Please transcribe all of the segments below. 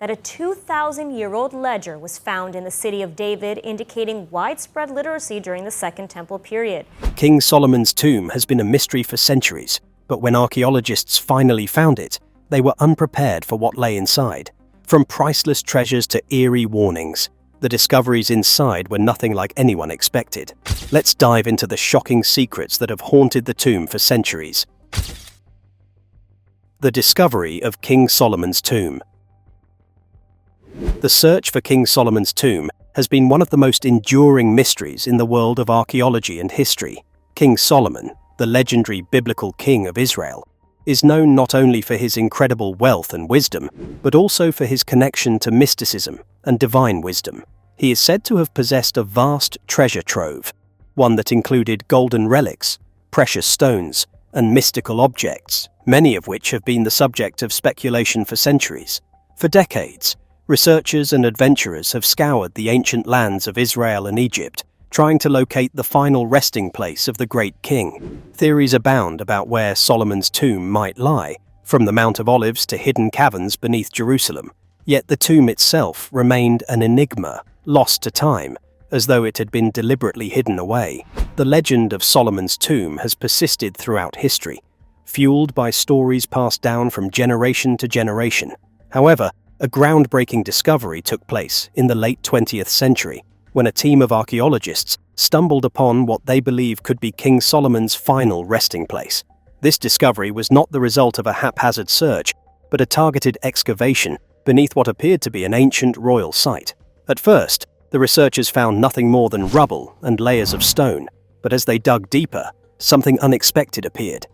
that a 2,000-year-old ledger was found in the city of David, indicating widespread literacy during the Second Temple period. King Solomon's tomb has been a mystery for centuries, but when archaeologists finally found it, they were unprepared for what lay inside. From priceless treasures to eerie warnings, the discoveries inside were nothing like anyone expected. Let's dive into the shocking secrets that have haunted the tomb for centuries. The discovery of King Solomon's tomb. The search for King Solomon's tomb has been one of the most enduring mysteries in the world of archaeology and history. King Solomon, the legendary biblical king of Israel, is known not only for his incredible wealth and wisdom, but also for his connection to mysticism and divine wisdom. He is said to have possessed a vast treasure trove, one that included golden relics, precious stones, and mystical objects, many of which have been the subject of speculation for centuries. For decades, researchers and adventurers have scoured the ancient lands of Israel and Egypt, trying to locate the final resting place of the great king. Theories abound about where Solomon's tomb might lie, from the Mount of Olives to hidden caverns beneath Jerusalem. Yet the tomb itself remained an enigma, lost to time, as though it had been deliberately hidden away. The legend of Solomon's tomb has persisted throughout history, fueled by stories passed down from generation to generation. However, a groundbreaking discovery took place in the late 20th century, when a team of archaeologists stumbled upon what they believe could be King Solomon's final resting place. This discovery was not the result of a haphazard search, but a targeted excavation beneath what appeared to be an ancient royal site. At first, the researchers found nothing more than rubble and layers of stone, but as they dug deeper, something unexpected appeared.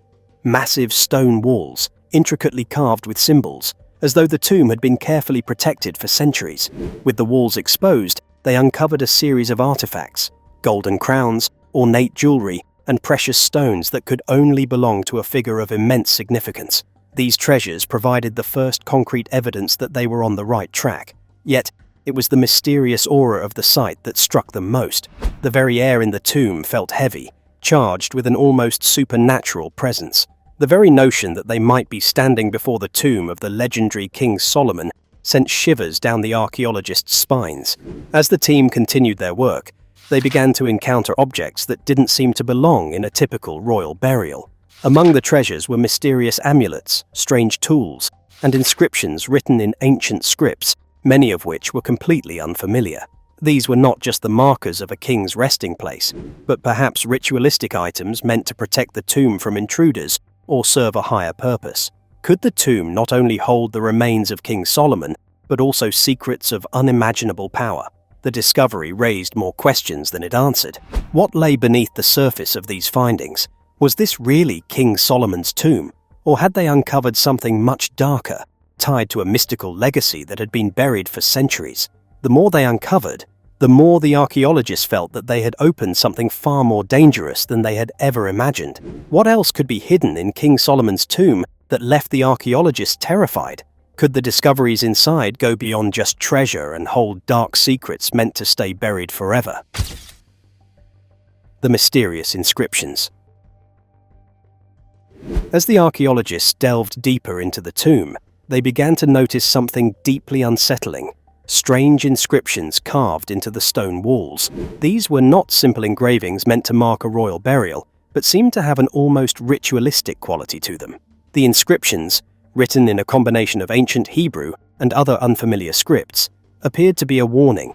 Massive stone walls, intricately carved with symbols, as though the tomb had been carefully protected for centuries. With the walls exposed, they uncovered a series of artifacts, golden crowns, ornate jewelry, and precious stones that could only belong to a figure of immense significance. These treasures provided the first concrete evidence that they were on the right track. Yet, it was the mysterious aura of the site that struck them most. The very air in the tomb felt heavy, charged with an almost supernatural presence. The very notion that they might be standing before the tomb of the legendary King Solomon sent shivers down the archaeologists' spines. As the team continued their work, they began to encounter objects that didn't seem to belong in a typical royal burial. Among the treasures were mysterious amulets, strange tools, and inscriptions written in ancient scripts, many of which were completely unfamiliar. These were not just the markers of a king's resting place, but perhaps ritualistic items meant to protect the tomb from intruders or serve a higher purpose. Could the tomb not only hold the remains of King Solomon, but also secrets of unimaginable power? The discovery raised more questions than it answered. What lay beneath the surface of these findings? Was this really King Solomon's tomb, or had they uncovered something much darker, tied to a mystical legacy that had been buried for centuries? The more they uncovered, the more the archaeologists felt that they had opened something far more dangerous than they had ever imagined. What else could be hidden in King Solomon's tomb that left the archaeologists terrified? Could the discoveries inside go beyond just treasure and hold dark secrets meant to stay buried forever? The mysterious inscriptions. As the archaeologists delved deeper into the tomb, they began to notice something deeply unsettling. Strange inscriptions carved into the stone walls. These were not simple engravings meant to mark a royal burial, but seemed to have an almost ritualistic quality to them. The inscriptions, written in a combination of ancient Hebrew and other unfamiliar scripts, appeared to be a warning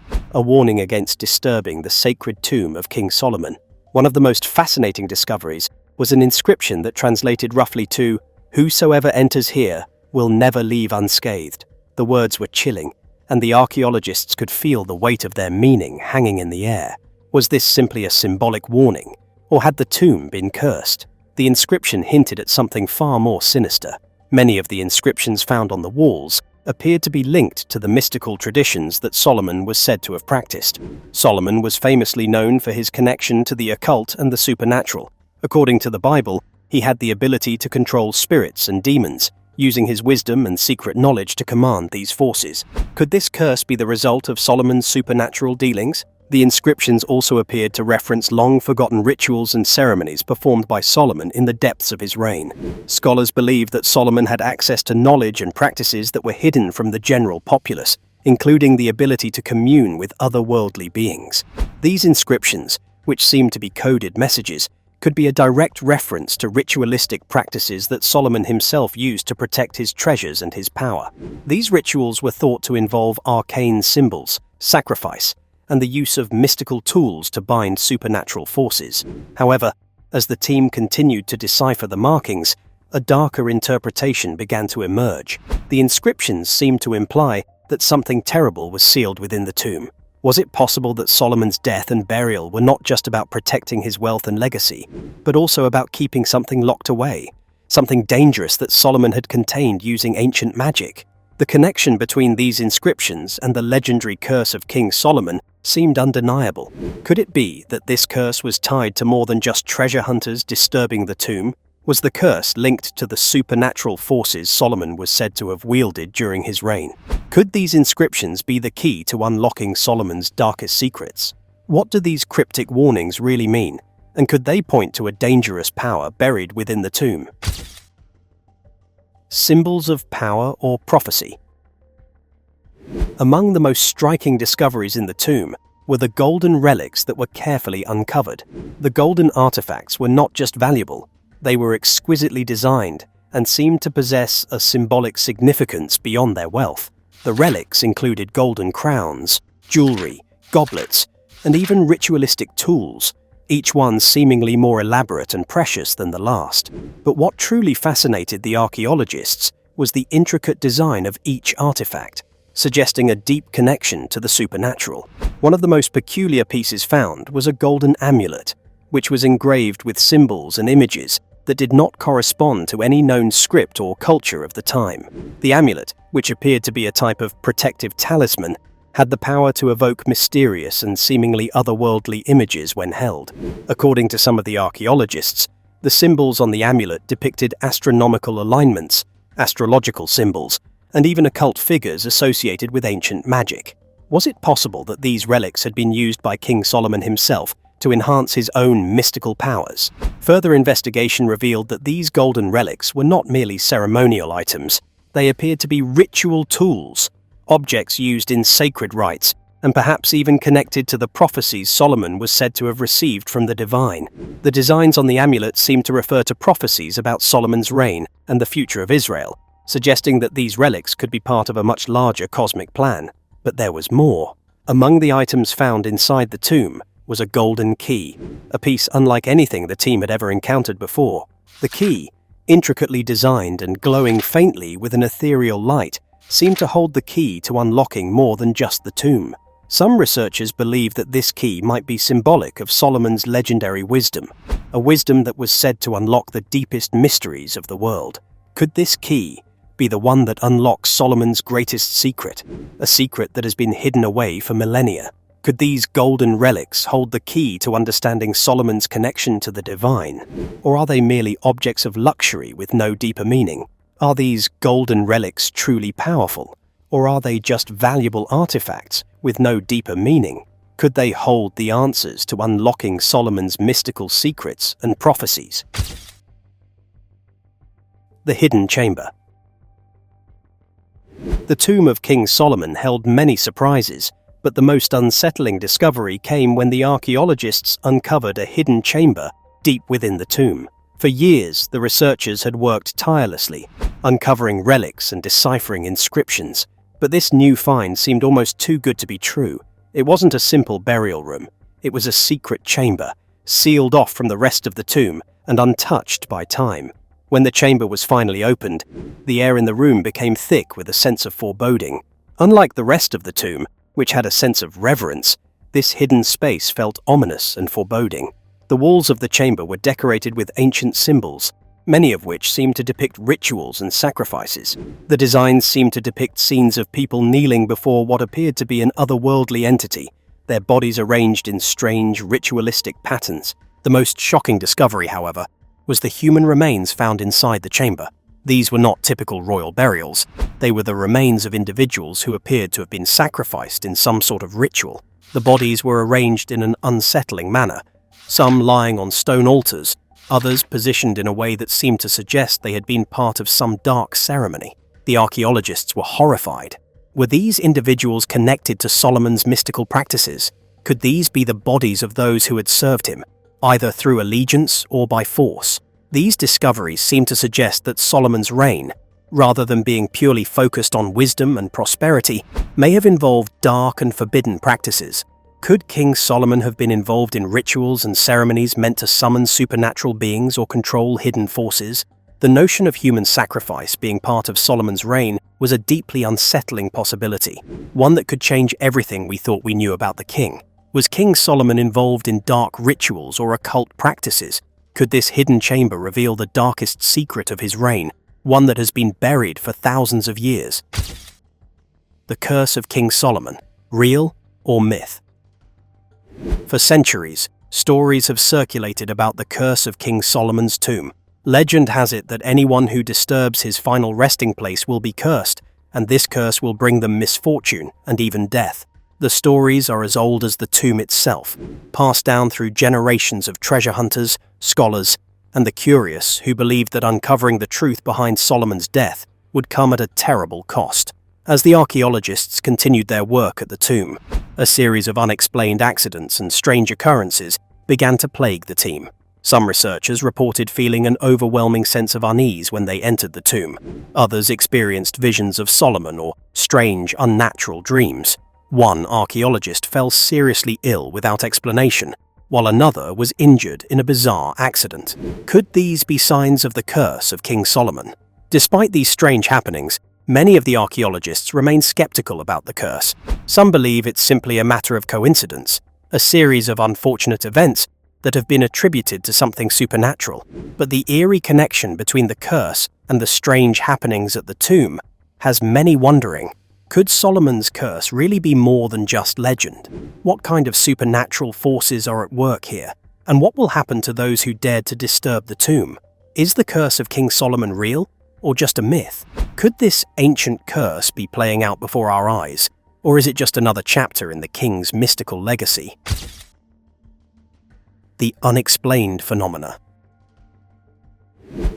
against disturbing the sacred tomb of King Solomon. One of the most fascinating discoveries was an inscription that translated roughly to, "Whosoever enters here will never leave unscathed." The words were chilling, and the archaeologists could feel the weight of their meaning hanging in the air. Was this simply a symbolic warning, or had the tomb been cursed? The inscription hinted at something far more sinister. Many of the inscriptions found on the walls appeared to be linked to the mystical traditions that Solomon was said to have practiced. Solomon was famously known for his connection to the occult and the supernatural. According to the Bible, he had the ability to control spirits and demons, using his wisdom and secret knowledge to command these forces. Could this curse be the result of Solomon's supernatural dealings? The inscriptions also appeared to reference long-forgotten rituals and ceremonies performed by Solomon in the depths of his reign. Scholars believe that Solomon had access to knowledge and practices that were hidden from the general populace, including the ability to commune with otherworldly beings. These inscriptions, which seem to be coded messages, could be a direct reference to ritualistic practices that Solomon himself used to protect his treasures and his power. These rituals were thought to involve arcane symbols, sacrifice, and the use of mystical tools to bind supernatural forces. However, as the team continued to decipher the markings, a darker interpretation began to emerge. The inscriptions seemed to imply that something terrible was sealed within the tomb. Was it possible that Solomon's death and burial were not just about protecting his wealth and legacy, but also about keeping something locked away, something dangerous that Solomon had contained using ancient magic? The connection between these inscriptions and the legendary curse of King Solomon seemed undeniable. Could it be that this curse was tied to more than just treasure hunters disturbing the tomb? Was the curse linked to the supernatural forces Solomon was said to have wielded during his reign? Could these inscriptions be the key to unlocking Solomon's darkest secrets? What do these cryptic warnings really mean? And could they point to a dangerous power buried within the tomb? Symbols of power or prophecy. Among the most striking discoveries in the tomb were the golden relics that were carefully uncovered. The golden artifacts were not just valuable, they were exquisitely designed and seemed to possess a symbolic significance beyond their wealth. The relics included golden crowns, jewelry, goblets, and even ritualistic tools, each one seemingly more elaborate and precious than the last. But what truly fascinated the archaeologists was the intricate design of each artifact, suggesting a deep connection to the supernatural. One of the most peculiar pieces found was a golden amulet, which was engraved with symbols and images that did not correspond to any known script or culture of the time. The amulet, which appeared to be a type of protective talisman, had the power to evoke mysterious and seemingly otherworldly images when held. According to some of the archaeologists, the symbols on the amulet depicted astronomical alignments, astrological symbols, and even occult figures associated with ancient magic. Was it possible that these relics had been used by King Solomon himself to enhance his own mystical powers? Further investigation revealed that these golden relics were not merely ceremonial items. They appeared to be ritual tools, objects used in sacred rites, and perhaps even connected to the prophecies Solomon was said to have received from the divine. The designs on the amulet seemed to refer to prophecies about Solomon's reign and the future of Israel, suggesting that these relics could be part of a much larger cosmic plan. But there was more. Among the items found inside the tomb was a golden key, a piece unlike anything the team had ever encountered before. The key, intricately designed and glowing faintly with an ethereal light, seemed to hold the key to unlocking more than just the tomb. Some researchers believe that this key might be symbolic of Solomon's legendary wisdom, a wisdom that was said to unlock the deepest mysteries of the world. Could this key be the one that unlocks Solomon's greatest secret, a secret that has been hidden away for millennia? Could these golden relics hold the key to understanding Solomon's connection to the divine? Or are they merely objects of luxury with no deeper meaning? Are these golden relics truly powerful? Or are they just valuable artifacts with no deeper meaning? Could they hold the answers to unlocking Solomon's mystical secrets and prophecies? The hidden chamber. The tomb of King Solomon held many surprises, but the most unsettling discovery came when the archaeologists uncovered a hidden chamber deep within the tomb. For years, the researchers had worked tirelessly, uncovering relics and deciphering inscriptions, but this new find seemed almost too good to be true. It wasn't a simple burial room. It was a secret chamber, sealed off from the rest of the tomb and untouched by time. When the chamber was finally opened, the air in the room became thick with a sense of foreboding. Unlike the rest of the tomb, which had a sense of reverence, this hidden space felt ominous and foreboding. The walls of the chamber were decorated with ancient symbols, many of which seemed to depict rituals and sacrifices. The designs seemed to depict scenes of people kneeling before what appeared to be an otherworldly entity, their bodies arranged in strange, ritualistic patterns. The most shocking discovery, however, was the human remains found inside the chamber. These were not typical royal burials. They were the remains of individuals who appeared to have been sacrificed in some sort of ritual. The bodies were arranged in an unsettling manner, some lying on stone altars, others positioned in a way that seemed to suggest they had been part of some dark ceremony. The archaeologists were horrified. Were these individuals connected to Solomon's mystical practices? Could these be the bodies of those who had served him, either through allegiance or by force? These discoveries seem to suggest that Solomon's reign, rather than being purely focused on wisdom and prosperity, may have involved dark and forbidden practices. Could King Solomon have been involved in rituals and ceremonies meant to summon supernatural beings or control hidden forces? The notion of human sacrifice being part of Solomon's reign was a deeply unsettling possibility, one that could change everything we thought we knew about the king. Was King Solomon involved in dark rituals or occult practices? Could this hidden chamber reveal the darkest secret of his reign, one that has been buried for thousands of years? The curse of King Solomon, real or myth? For centuries, stories have circulated about the curse of King Solomon's tomb. Legend has it that anyone who disturbs his final resting place will be cursed, and this curse will bring them misfortune and even death. The stories are as old as the tomb itself, passed down through generations of treasure hunters, scholars, and the curious who believed that uncovering the truth behind Solomon's death would come at a terrible cost. As the archaeologists continued their work at the tomb, a series of unexplained accidents and strange occurrences began to plague the team. Some researchers reported feeling an overwhelming sense of unease when they entered the tomb. Others experienced visions of Solomon or strange, unnatural dreams. One archaeologist fell seriously ill without explanation, while another was injured in a bizarre accident. Could these be signs of the curse of King Solomon? Despite these strange happenings, many of the archaeologists remain skeptical about the curse. Some believe it's simply a matter of coincidence, a series of unfortunate events that have been attributed to something supernatural. But the eerie connection between the curse and the strange happenings at the tomb has many wondering. Could Solomon's curse really be more than just legend? What kind of supernatural forces are at work here? And what will happen to those who dared to disturb the tomb? Is the curse of King Solomon real, or just a myth? Could this ancient curse be playing out before our eyes, or is it just another chapter in the king's mystical legacy? The unexplained phenomena.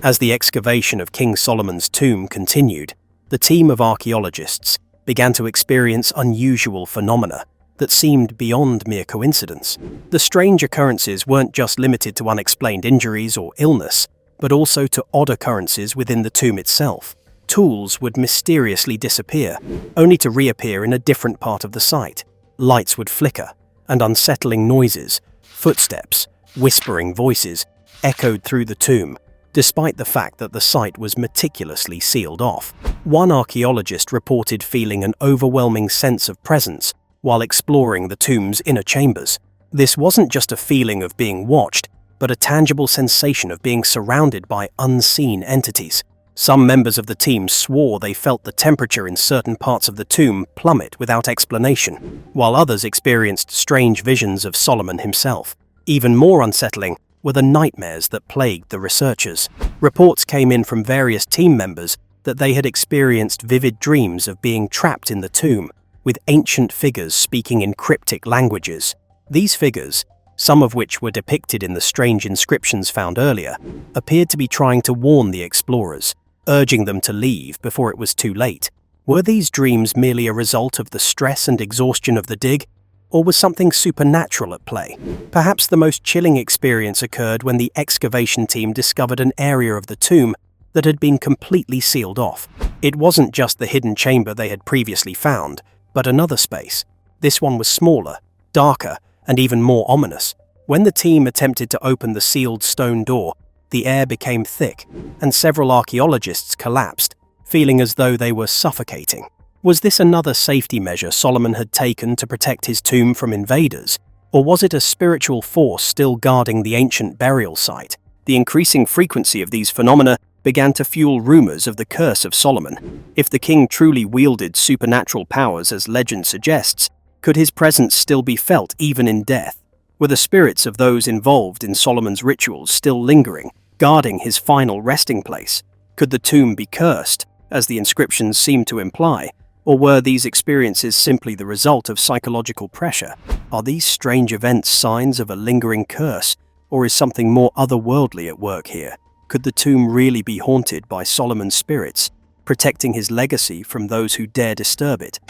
As the excavation of King Solomon's tomb continued, the team of archaeologists began to experience unusual phenomena that seemed beyond mere coincidence. The strange occurrences weren't just limited to unexplained injuries or illness, but also to odd occurrences within the tomb itself. Tools would mysteriously disappear, only to reappear in a different part of the site. Lights would flicker, and unsettling noises, footsteps, whispering voices, echoed through the tomb, despite the fact that the site was meticulously sealed off. One archaeologist reported feeling an overwhelming sense of presence while exploring the tomb's inner chambers. This wasn't just a feeling of being watched, but a tangible sensation of being surrounded by unseen entities. Some members of the team swore they felt the temperature in certain parts of the tomb plummet without explanation, while others experienced strange visions of Solomon himself. Even more unsettling were the nightmares that plagued the researchers. Reports came in from various team members that they had experienced vivid dreams of being trapped in the tomb, with ancient figures speaking in cryptic languages. These figures, some of which were depicted in the strange inscriptions found earlier, appeared to be trying to warn the explorers, urging them to leave before it was too late. Were these dreams merely a result of the stress and exhaustion of the dig, or was something supernatural at play? Perhaps the most chilling experience occurred when the excavation team discovered an area of the tomb that had been completely sealed off. It wasn't just the hidden chamber they had previously found, but another space. This one was smaller, darker, and even more ominous. When the team attempted to open the sealed stone door, the air became thick, and several archaeologists collapsed, feeling as though they were suffocating. Was this another safety measure Solomon had taken to protect his tomb from invaders, or was it a spiritual force still guarding the ancient burial site? The increasing frequency of these phenomena began to fuel rumors of the curse of Solomon. If the king truly wielded supernatural powers as legend suggests, could his presence still be felt even in death? Were the spirits of those involved in Solomon's rituals still lingering, guarding his final resting place? Could the tomb be cursed, as the inscriptions seem to imply, Or were these experiences simply the result of psychological pressure? Are these strange events signs of a lingering curse, or is something more otherworldly at work here? Could the tomb really be haunted by Solomon's spirits, protecting his legacy from those who dare disturb it?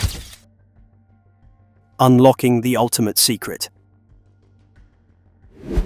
Unlocking the ultimate secret.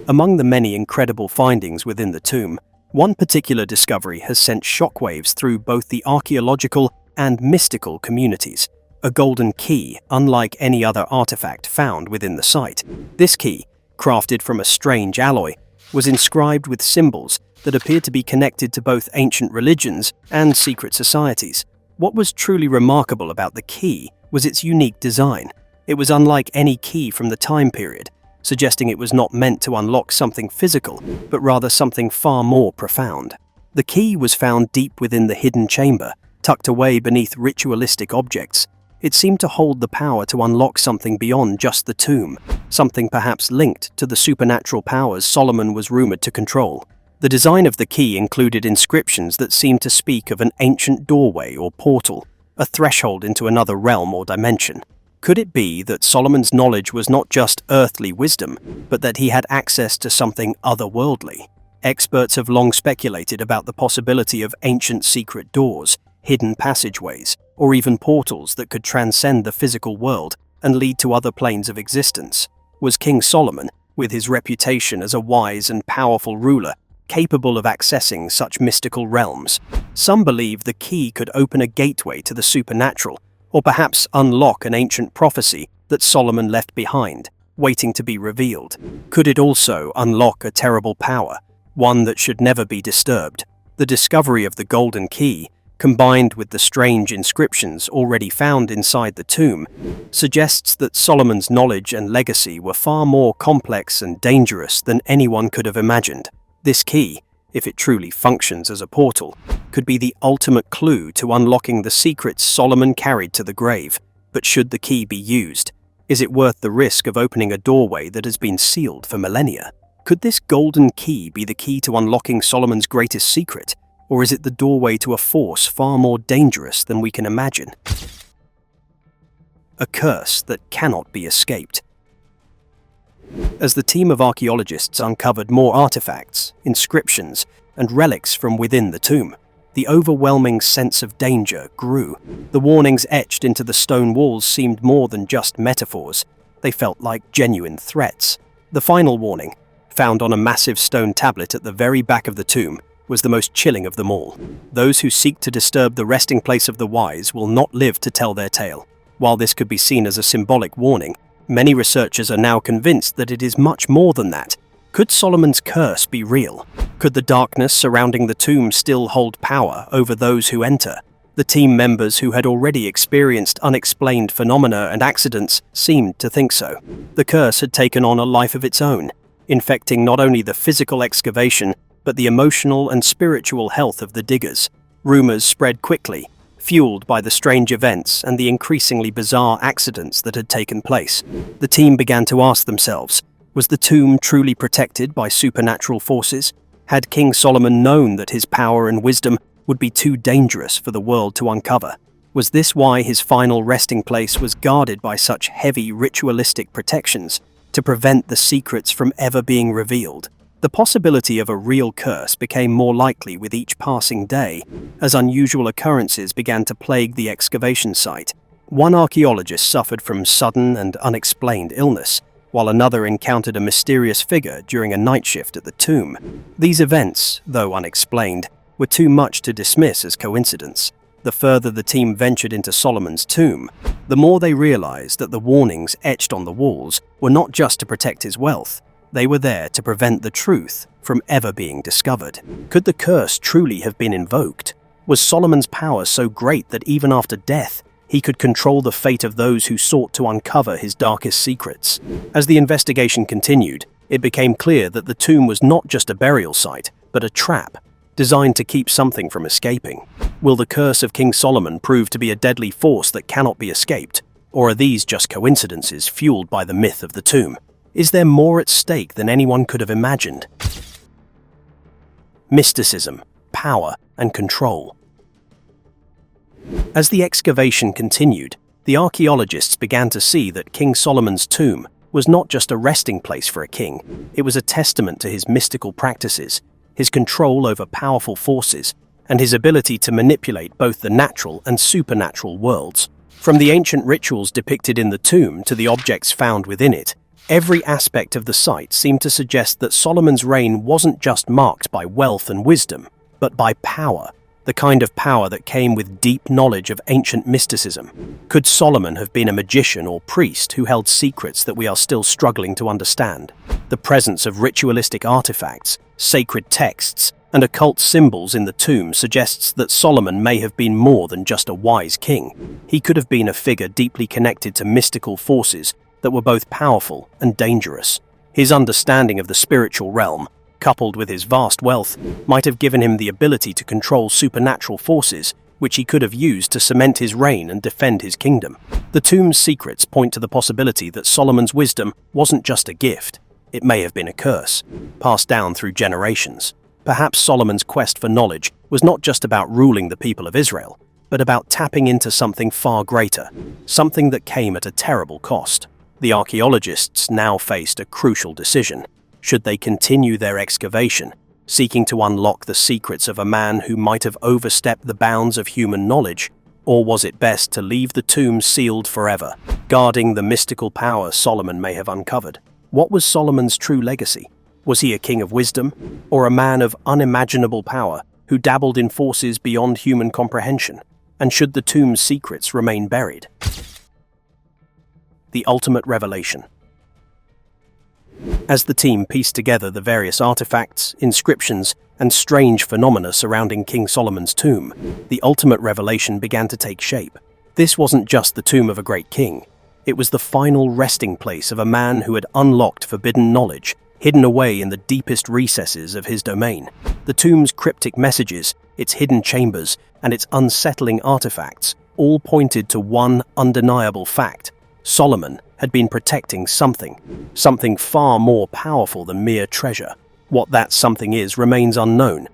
Among the many incredible findings within the tomb, one particular discovery has sent shockwaves through both the archaeological and mystical communities. A golden key, unlike any other artifact found within the site. This key, crafted from a strange alloy, was inscribed with symbols that appeared to be connected to both ancient religions and secret societies. What was truly remarkable about the key was its unique design. It was unlike any key from the time period, suggesting it was not meant to unlock something physical, but rather something far more profound. The key was found deep within the hidden chamber, tucked away beneath ritualistic objects. It seemed to hold the power to unlock something beyond just the tomb, something perhaps linked to the supernatural powers Solomon was rumored to control. The design of the key included inscriptions that seemed to speak of an ancient doorway or portal, a threshold into another realm or dimension. Could it be that Solomon's knowledge was not just earthly wisdom, but that he had access to something otherworldly? Experts have long speculated about the possibility of ancient secret doors, hidden passageways, or even portals that could transcend the physical world and lead to other planes of existence. Was King Solomon, with his reputation as a wise and powerful ruler, capable of accessing such mystical realms? Some believe the key could open a gateway to the supernatural, or perhaps unlock an ancient prophecy that Solomon left behind, waiting to be revealed. Could it also unlock a terrible power, one that should never be disturbed? The discovery of the golden key, combined with the strange inscriptions already found inside the tomb, suggests that Solomon's knowledge and legacy were far more complex and dangerous than anyone could have imagined. This key, if it truly functions as a portal, could be the ultimate clue to unlocking the secrets Solomon carried to the grave. But should the key be used, is it worth the risk of opening a doorway that has been sealed for millennia? Could this golden key be the key to unlocking Solomon's greatest secret, or is it the doorway to a force far more dangerous than we can imagine? A curse that cannot be escaped. As the team of archaeologists uncovered more artifacts, inscriptions, and relics from within the tomb, the overwhelming sense of danger grew. The warnings etched into the stone walls seemed more than just metaphors. They felt like genuine threats. The final warning, found on a massive stone tablet at the very back of the tomb, was the most chilling of them all. Those who seek to disturb the resting place of the wise will not live to tell their tale. While this could be seen as a symbolic warning, many researchers are now convinced that it is much more than that. Could Solomon's curse be real? Could the darkness surrounding the tomb still hold power over those who enter? The team members who had already experienced unexplained phenomena and accidents seemed to think so. The curse had taken on a life of its own, infecting not only the physical excavation, but the emotional and spiritual health of the diggers. Rumors spread quickly, fueled by the strange events and the increasingly bizarre accidents that had taken place. The team began to ask themselves, was the tomb truly protected by supernatural forces? Had King Solomon known that his power and wisdom would be too dangerous for the world to uncover? Was this why his final resting place was guarded by such heavy ritualistic protections, to prevent the secrets from ever being revealed? The possibility of a real curse became more likely with each passing day, as unusual occurrences began to plague the excavation site. One archaeologist suffered from sudden and unexplained illness, while another encountered a mysterious figure during a night shift at the tomb. These events, though unexplained, were too much to dismiss as coincidence. The further the team ventured into Solomon's tomb, the more they realized that the warnings etched on the walls were not just to protect his wealth. They were there to prevent the truth from ever being discovered. Could the curse truly have been invoked? Was Solomon's power so great that even after death, he could control the fate of those who sought to uncover his darkest secrets? As the investigation continued, it became clear that the tomb was not just a burial site, but a trap, designed to keep something from escaping. Will the curse of King Solomon prove to be a deadly force that cannot be escaped? Or are these just coincidences fueled by the myth of the tomb? Is there more at stake than anyone could have imagined? Mysticism, power, and control. As the excavation continued, the archaeologists began to see that King Solomon's tomb was not just a resting place for a king, it was a testament to his mystical practices, his control over powerful forces, and his ability to manipulate both the natural and supernatural worlds. From the ancient rituals depicted in the tomb to the objects found within it, every aspect of the site seemed to suggest that Solomon's reign wasn't just marked by wealth and wisdom, but by power, the kind of power that came with deep knowledge of ancient mysticism. Could Solomon have been a magician or priest who held secrets that we are still struggling to understand? The presence of ritualistic artifacts, sacred texts, and occult symbols in the tomb suggests that Solomon may have been more than just a wise king. He could have been a figure deeply connected to mystical forces that were both powerful and dangerous. His understanding of the spiritual realm, coupled with his vast wealth, might have given him the ability to control supernatural forces, which he could have used to cement his reign and defend his kingdom. The tomb's secrets point to the possibility that Solomon's wisdom wasn't just a gift, it may have been a curse, passed down through generations. Perhaps Solomon's quest for knowledge was not just about ruling the people of Israel, but about tapping into something far greater, something that came at a terrible cost. The archaeologists now faced a crucial decision. Should they continue their excavation, seeking to unlock the secrets of a man who might have overstepped the bounds of human knowledge, or was it best to leave the tomb sealed forever, guarding the mystical power Solomon may have uncovered? What was Solomon's true legacy? Was he a king of wisdom, or a man of unimaginable power who dabbled in forces beyond human comprehension? And should the tomb's secrets remain buried? The ultimate revelation. As the team pieced together the various artifacts, inscriptions, and strange phenomena surrounding King Solomon's tomb, the ultimate revelation began to take shape. This wasn't just the tomb of a great king. It was the final resting place of a man who had unlocked forbidden knowledge, hidden away in the deepest recesses of his domain. The tomb's cryptic messages, its hidden chambers, and its unsettling artifacts all pointed to one undeniable fact. Solomon had been protecting something far more powerful than mere treasure. What that something is remains unknown,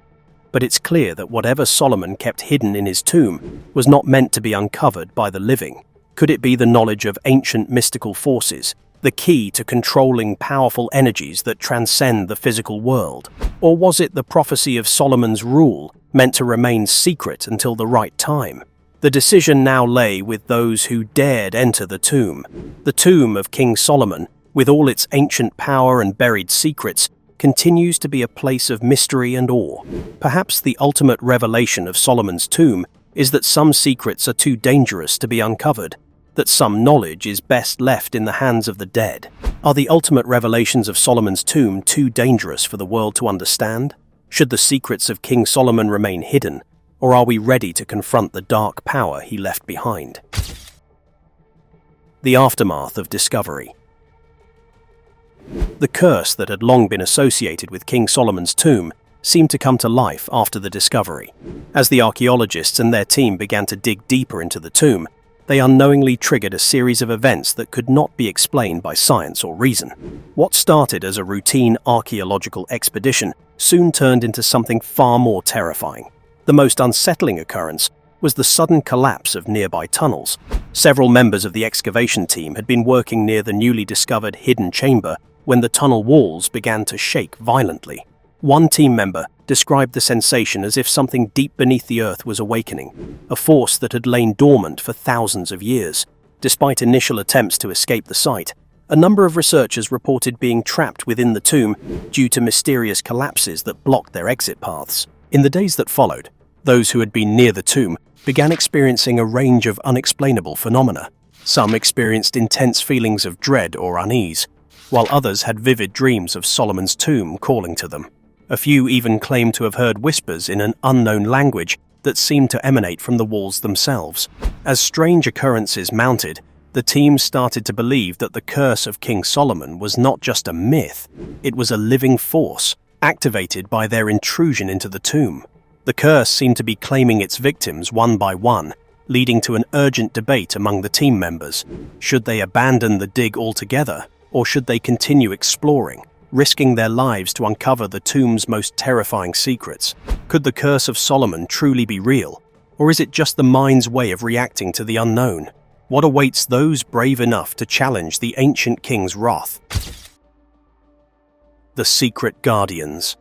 but it's clear that whatever Solomon kept hidden in his tomb was not meant to be uncovered by the living. Could it be the knowledge of ancient mystical forces, the key to controlling powerful energies that transcend the physical world? Or was it the prophecy of Solomon's rule, meant to remain secret until the right time? The decision now lay with those who dared enter the tomb. The tomb of King Solomon, with all its ancient power and buried secrets, continues to be a place of mystery and awe. Perhaps the ultimate revelation of Solomon's tomb is that some secrets are too dangerous to be uncovered, that some knowledge is best left in the hands of the dead. Are the ultimate revelations of Solomon's tomb too dangerous for the world to understand? Should the secrets of King Solomon remain hidden, or are we ready to confront the dark power he left behind? The aftermath of discovery. The curse that had long been associated with King Solomon's tomb seemed to come to life after the discovery. As the archaeologists and their team began to dig deeper into the tomb, they unknowingly triggered a series of events that could not be explained by science or reason. What started as a routine archaeological expedition soon turned into something far more terrifying. The most unsettling occurrence was the sudden collapse of nearby tunnels. Several members of the excavation team had been working near the newly discovered hidden chamber when the tunnel walls began to shake violently. One team member described the sensation as if something deep beneath the earth was awakening, a force that had lain dormant for thousands of years. Despite initial attempts to escape the site, a number of researchers reported being trapped within the tomb due to mysterious collapses that blocked their exit paths. In the days that followed, those who had been near the tomb began experiencing a range of unexplainable phenomena. Some experienced intense feelings of dread or unease, while others had vivid dreams of Solomon's tomb calling to them. A few even claimed to have heard whispers in an unknown language that seemed to emanate from the walls themselves. As strange occurrences mounted, the team started to believe that the curse of King Solomon was not just a myth, it was a living force, activated by their intrusion into the tomb. The curse seemed to be claiming its victims one by one, leading to an urgent debate among the team members. Should they abandon the dig altogether, or should they continue exploring, risking their lives to uncover the tomb's most terrifying secrets? Could the curse of Solomon truly be real, Or is it just the mind's way of reacting to the unknown? What awaits those brave enough to challenge the ancient king's wrath? The Secret Guardians.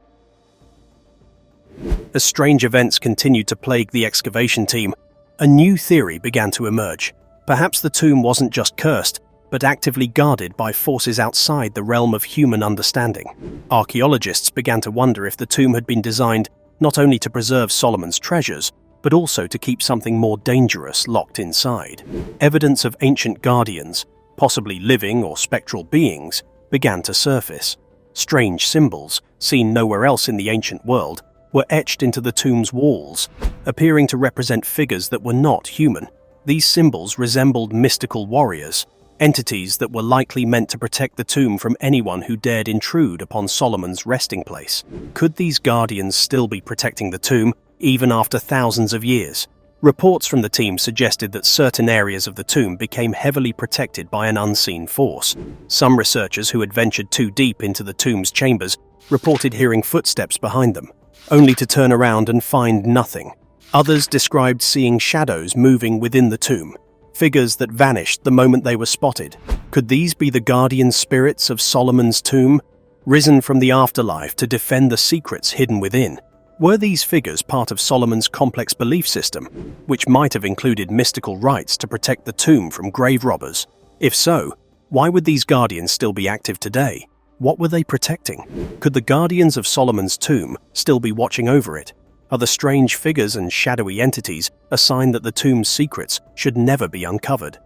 As strange events continued to plague the excavation team, a new theory began to emerge. Perhaps the tomb wasn't just cursed, but actively guarded by forces outside the realm of human understanding. Archaeologists began to wonder if the tomb had been designed not only to preserve Solomon's treasures, but also to keep something more dangerous locked inside. Evidence of ancient guardians, possibly living or spectral beings, began to surface. Strange symbols, seen nowhere else in the ancient world, were etched into the tomb's walls, appearing to represent figures that were not human. These symbols resembled mystical warriors, entities that were likely meant to protect the tomb from anyone who dared intrude upon Solomon's resting place. Could these guardians still be protecting the tomb, even after thousands of years? Reports from the team suggested that certain areas of the tomb became heavily protected by an unseen force. Some researchers who had ventured too deep into the tomb's chambers reported hearing footsteps behind them, only to turn around and find nothing. Others described seeing shadows moving within the tomb, figures that vanished the moment they were spotted. Could these be the guardian spirits of Solomon's tomb, risen from the afterlife to defend the secrets hidden within? Were these figures part of Solomon's complex belief system, which might have included mystical rites to protect the tomb from grave robbers? If so, why would these guardians still be active today? What were they protecting? Could the guardians of Solomon's tomb still be watching over it? Are the strange figures and shadowy entities a sign that the tomb's secrets should never be uncovered?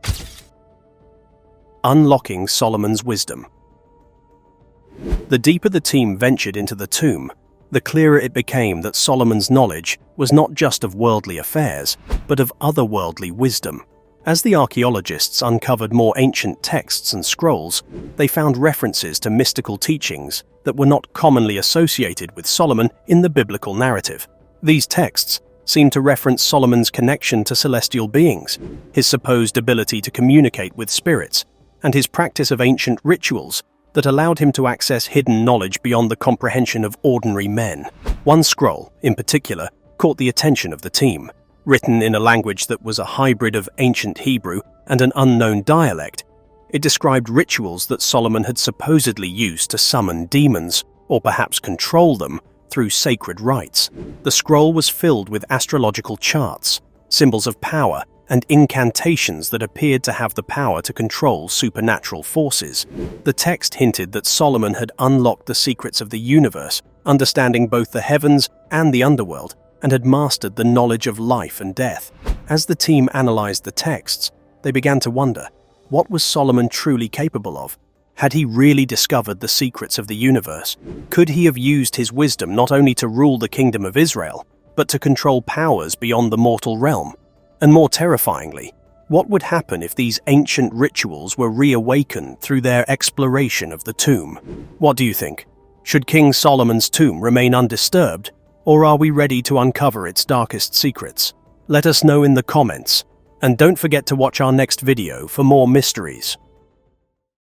Unlocking Solomon's wisdom. The deeper the team ventured into the tomb, the clearer it became that Solomon's knowledge was not just of worldly affairs, but of otherworldly wisdom. As the archaeologists uncovered more ancient texts and scrolls, they found references to mystical teachings that were not commonly associated with Solomon in the biblical narrative. These texts seemed to reference Solomon's connection to celestial beings, his supposed ability to communicate with spirits, and his practice of ancient rituals that allowed him to access hidden knowledge beyond the comprehension of ordinary men. One scroll, in particular, caught the attention of the team. Written in a language that was a hybrid of ancient Hebrew and an unknown dialect, it described rituals that Solomon had supposedly used to summon demons, or perhaps control them, through sacred rites. The scroll was filled with astrological charts, symbols of power, and incantations that appeared to have the power to control supernatural forces. The text hinted that Solomon had unlocked the secrets of the universe, understanding both the heavens and the underworld, and had mastered the knowledge of life and death. As the team analyzed the texts, they began to wonder, what was Solomon truly capable of? Had he really discovered the secrets of the universe? Could he have used his wisdom not only to rule the kingdom of Israel, but to control powers beyond the mortal realm? And more terrifyingly, what would happen if these ancient rituals were reawakened through their exploration of the tomb? What do you think? Should King Solomon's tomb remain undisturbed, or are we ready to uncover its darkest secrets? Let us know in the comments, and don't forget to watch our next video for more mysteries.